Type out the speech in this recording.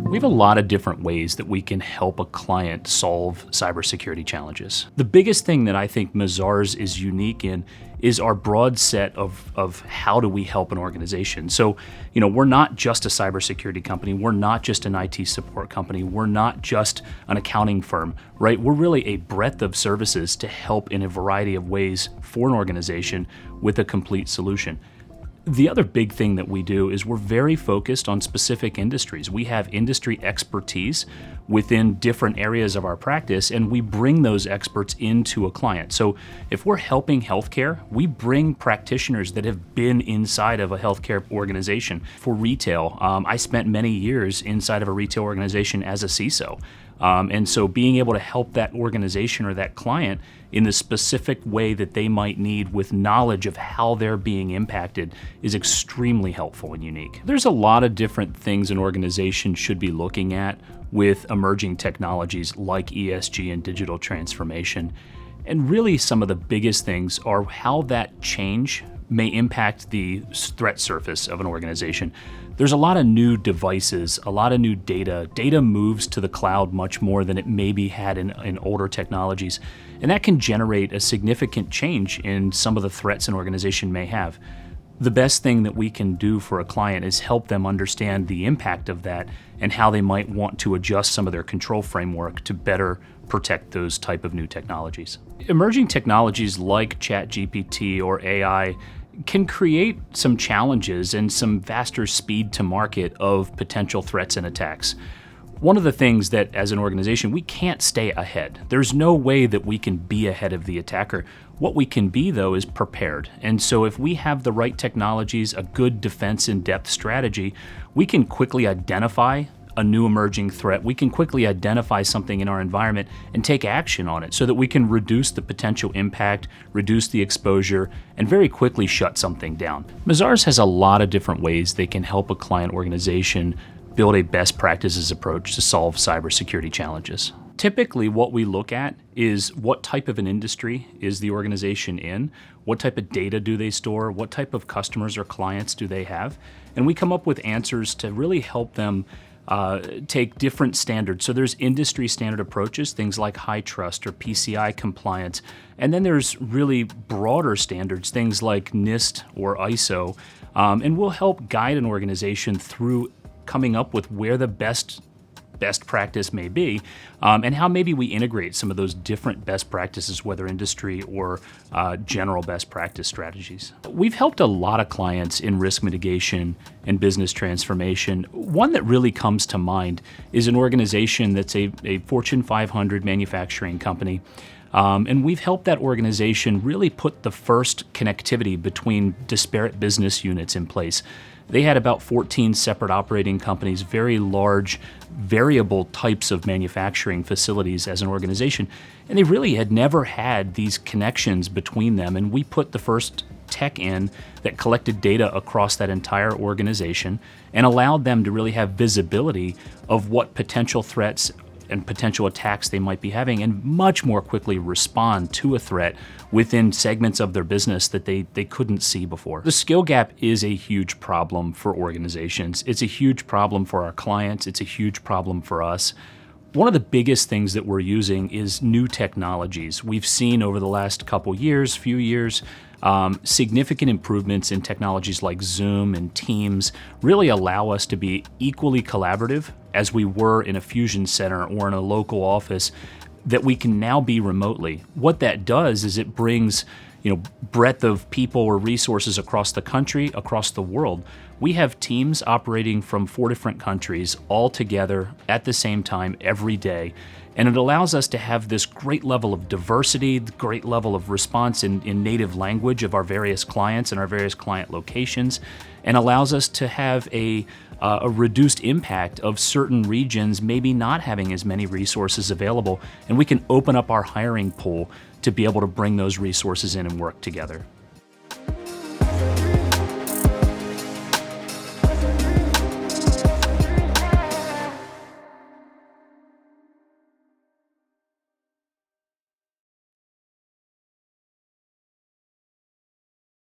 We have a lot of different ways that we can help a client solve cybersecurity challenges. The biggest thing that I think Mazars is unique in is our broad set of how do we help an organization. So, we're not just a cybersecurity company. We're not just an IT support company. We're not just an accounting firm, right? We're really a breadth of services to help in a variety of ways for an organization with a complete solution. The other big thing that we do is we're very focused on specific industries. We have industry expertise within different areas of our practice, and we bring those experts into a client. So if we're helping healthcare, we bring practitioners that have been inside of a healthcare organization. For retail, I spent many years inside of a retail organization as a CISO. And so being able to help that organization or that client in the specific way that they might need with knowledge of how they're being impacted is extremely helpful and unique. There's a lot of different things an organization should be looking at with emerging technologies like ESG and digital transformation. And really some of the biggest things are how that change may impact the threat surface of an organization. There's a lot of new devices, a lot of new data. Data moves to the cloud much more than it maybe had in older technologies. And that can generate a significant change in some of the threats an organization may have. The best thing that we can do for a client is help them understand the impact of that and how they might want to adjust some of their control framework to better protect those type of new technologies. Emerging technologies like ChatGPT or AI can create some challenges and some faster speed to market of potential threats and attacks. One of the things that as an organization, we can't stay ahead. There's no way that we can be ahead of the attacker. What we can be, though, is prepared. And so if we have the right technologies, a good defense in-depth strategy, we can quickly identify a new emerging threat. We can quickly identify something in our environment and take action on it so that we can reduce the potential impact, reduce the exposure, and very quickly shut something down. Mazars has a lot of different ways they can help a client organization build a best practices approach to solve cybersecurity challenges. Typically, what we look at is what type of an industry is the organization in, what type of data do they store, what type of customers or clients do they have, and we come up with answers to really help them take different standards. So there's industry standard approaches, things like high trust or PCI compliance, and then there's really broader standards, things like NIST or ISO, and we'll help guide an organization through coming up with where the best practice may be, and how maybe we integrate some of those different best practices, whether industry or general best practice strategies. We've helped a lot of clients in risk mitigation and business transformation. One that really comes to mind is an organization that's a Fortune 500 manufacturing company. And we've helped that organization really put the first connectivity between disparate business units in place. They had about 14 separate operating companies, very large, variable types of manufacturing facilities as an organization, and they really had never had these connections between them. And we put the first tech in that collected data across that entire organization and allowed them to really have visibility of what potential threats and potential attacks they might be having, and much more quickly respond to a threat within segments of their business that they couldn't see before. The skill gap is a huge problem for organizations. It's a huge problem for our clients. It's a huge problem for us. One of the biggest things that we're using is new technologies. We've seen over the last few years, significant improvements in technologies like Zoom and Teams really allow us to be equally collaborative as we were in a fusion center or in a local office that we can now be remotely. What that does is it brings breadth of people or resources across the country, across the world. We have teams operating from 4 different countries all together at the same time every day. And it allows us to have this great level of diversity, great level of response in native language of our various clients and our various client locations, and allows us to have a reduced impact of certain regions maybe not having as many resources available. And we can open up our hiring pool to be able to bring those resources in and work together.